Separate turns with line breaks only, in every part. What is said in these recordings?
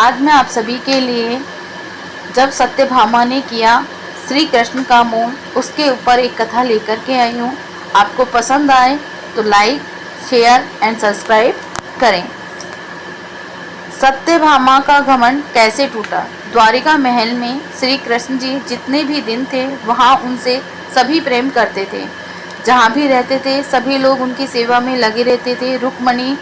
आज मैं आप सभी के लिए जब सत्यभामा ने किया श्री कृष्ण का मोह उसके ऊपर एक कथा लेकर के आई हूँ। आपको पसंद आए तो लाइक, शेयर एंड सब्सक्राइब करें। सत्यभामा का घमंड कैसे टूटा। द्वारिका महल में श्री कृष्ण जी जितने भी दिन थे वहाँ उनसे सभी प्रेम करते थे। जहाँ भी रहते थे सभी लोग उनकी सेवा में लगे रहते थे। रुक्मणी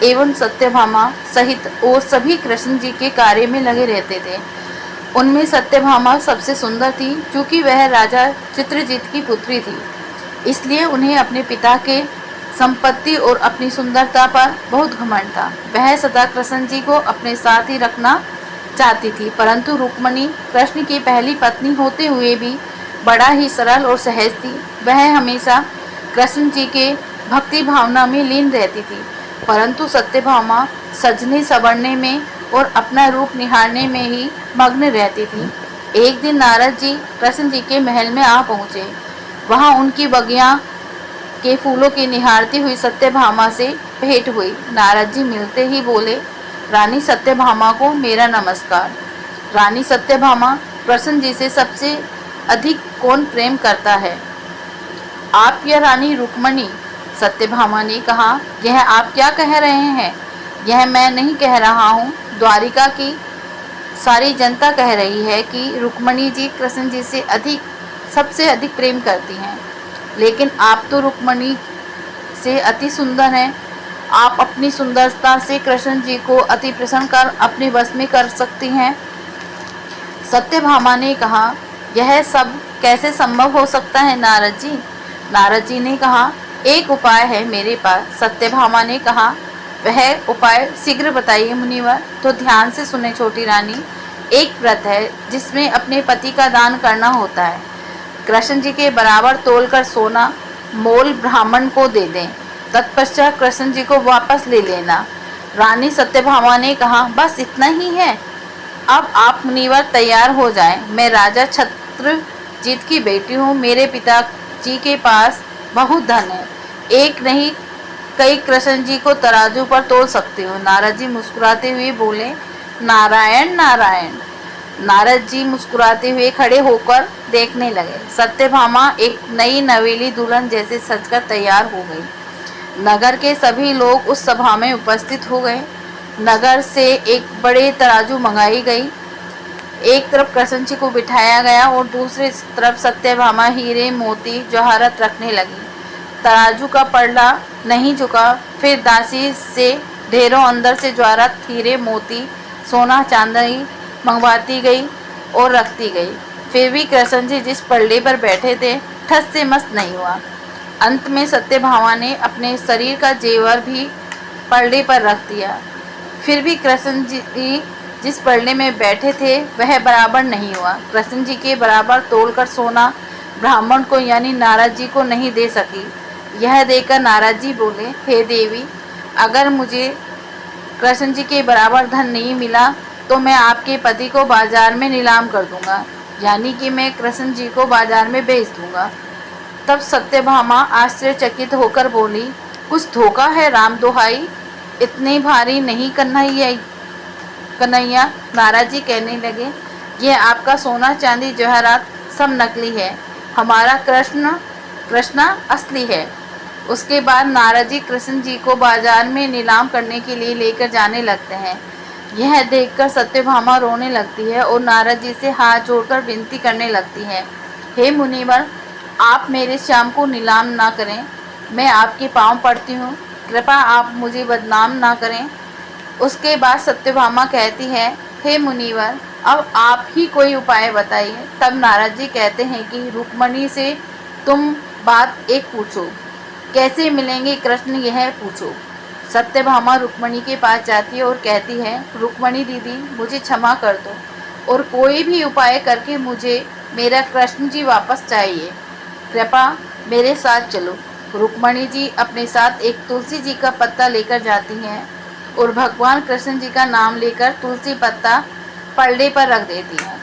एवं सत्यभामा सहित और सभी कृष्ण जी के कार्य में लगे रहते थे। उनमें सत्यभामा सबसे सुंदर थी क्योंकि वह राजा चित्रजीत की पुत्री थी, इसलिए उन्हें अपने पिता के संपत्ति और अपनी सुंदरता पर बहुत घमंड था। वह सदा कृष्ण जी को अपने साथ ही रखना चाहती थी, परंतु रुक्मणी कृष्ण की पहली पत्नी होते हुए भी बड़ा ही सरल और सहज थी। वह हमेशा कृष्ण जी के भक्ति भावना में लीन रहती थी, परंतु सत्यभामा सजने संवरने में और अपना रूप निहारने में ही मग्न रहती थी। एक दिन नारद जी कृष्ण जी के महल में आ पहुँचे। वहाँ उनकी बगिया के फूलों की निहारती हुई सत्यभामा से भेंट हुई। नारद जी मिलते ही बोले, रानी सत्यभामा को मेरा नमस्कार। रानी सत्यभामा, कृष्ण जी से सबसे अधिक कौन प्रेम करता है, आप या रानी रुक्मणी? सत्यभामा ने कहा, यह आप क्या कह रहे हैं? यह मैं नहीं कह रहा हूँ, द्वारिका की सारी जनता कह रही है कि रुक्मणी जी कृष्ण जी से सबसे अधिक प्रेम करती हैं। लेकिन आप तो रुक्मणी से अति सुंदर हैं। आप अपनी सुंदरता से कृष्ण जी को अति प्रसन्न कर अपने वश में कर सकती हैं। सत्यभामा ने कहा, यह सब कैसे संभव हो सकता है नारद जी? नारद जी ने कहा, एक उपाय है मेरे पास। सत्यभामा ने कहा, वह उपाय शीघ्र बताइए मुनिवर। तो ध्यान से सुने छोटी रानी। एक व्रत है जिसमें अपने पति का दान करना होता है। कृष्ण जी के बराबर तोलकर सोना मोल ब्राह्मण को दे दें, तत्पश्चात कृष्ण जी को वापस ले लेना। रानी सत्यभामा ने कहा, बस इतना ही है? अब आप मुनिवर तैयार हो जाएं। मैं राजा छत्रजीत की बेटी हूँ। मेरे पिताजी के पास बहुत धन है। एक नहीं कई कृष्ण जी को तराजू पर तोल सकती हूँ। नारद जी मुस्कुराते हुए बोले, नारायण नारायण। नारद जी मुस्कुराते हुए खड़े होकर देखने लगे। सत्यभामा एक नई नवेली दुल्हन जैसे सजकर तैयार हो गई। नगर के सभी लोग उस सभा में उपस्थित हो गए। नगर से एक बड़े तराजू मंगाई गई। एक तरफ कृष्ण जी को बिठाया गया और दूसरी तरफ सत्यभामा हीरे मोती जवाहरात रखने लगी। तराजू का पलड़ा नहीं झुका। फिर दासी से ढेरों अंदर से जवाहरात, हीरे मोती, सोना चांदी मंगवाती गई और रखती गई। फिर भी कृष्ण जी जिस पलड़े पर बैठे थे ठस से मस्त नहीं हुआ। अंत में सत्यभामा ने अपने शरीर का जेवर भी पलड़े पर रख दिया। फिर भी कृष्ण जी जिस पलड़े में बैठे थे वह बराबर नहीं हुआ। कृष्ण जी के बराबर तोलकर सोना ब्राह्मण को यानी नारद जी को नहीं दे सकी। यह देखकर नारद जी बोले, हे देवी, अगर मुझे कृष्ण जी के बराबर धन नहीं मिला तो मैं आपके पति को बाजार में नीलाम कर दूंगा, यानी कि मैं कृष्ण जी को बाजार में बेच दूंगा। तब सत्यभामा आश्चर्यचकित होकर बोली, कुछ धोखा है राम दुहाई, इतनी भारी नहीं कन्हैया। नारद जी कहने लगे, यह आपका सोना चांदी जवाहरात सब नकली है, हमारा कृष्णा असली है। उसके बाद नारद जी कृष्ण जी को बाजार में नीलाम करने के लिए लेकर जाने लगते हैं। यह देखकर सत्यभामा रोने लगती है और नारद जी से हाथ जोड़कर विनती करने लगती है, हे मुनिवर, आप मेरे श्याम को नीलाम ना करें, मैं आपके पांव पड़ती हूँ, कृपया आप मुझे बदनाम ना करें। उसके बाद सत्यभामा कहती है, हे मुनिवर, अब आप ही कोई उपाय बताइए। तब नारद जी कहते हैं कि रुक्मणी से तुम बात एक पूछो, कैसे मिलेंगे कृष्ण यह पूछो। सत्यभामा रुक्मणी के पास जाती है और कहती है, रुक्मणी दीदी, मुझे क्षमा कर दो और कोई भी उपाय करके मुझे मेरा कृष्ण जी वापस चाहिए, कृपा मेरे साथ चलो। रुक्मणी जी अपने साथ एक तुलसी जी का पत्ता लेकर जाती हैं और भगवान कृष्ण जी का नाम लेकर तुलसी पत्ता पलड़े पर रख देती हैं।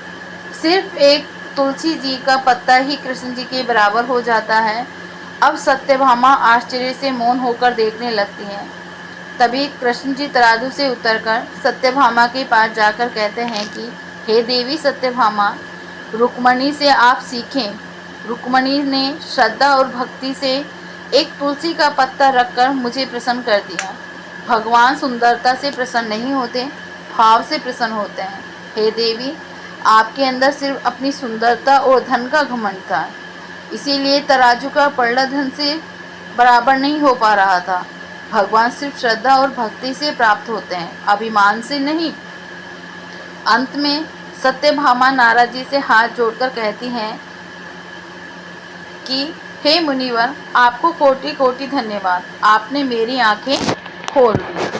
सिर्फ एक तुलसी जी का पत्ता ही कृष्ण जी के बराबर हो जाता है। अब सत्यभामा आश्चर्य से मौन होकर देखने लगती हैं। तभी कृष्ण जी तराजू से उतरकर सत्यभामा के पास जाकर कहते हैं कि हे देवी सत्यभामा, रुक्मणी से आप सीखें। रुक्मणी ने श्रद्धा और भक्ति से एक तुलसी का पत्ता रखकर मुझे प्रसन्न कर दिया। भगवान सुंदरता से प्रसन्न नहीं होते, भाव से प्रसन्न होते हैं। हे देवी, आपके अंदर सिर्फ अपनी सुंदरता और धन का घमंड था, इसीलिए तराजू का पलड़ा धन से बराबर नहीं हो पा रहा था। भगवान सिर्फ श्रद्धा और भक्ति से प्राप्त होते हैं, अभिमान से नहीं। अंत में सत्यभामा नारद जी से हाथ जोड़कर कहती हैं कि हे मुनिवर, आपको कोटि कोटि धन्यवाद, आपने मेरी आंखें खोल दी।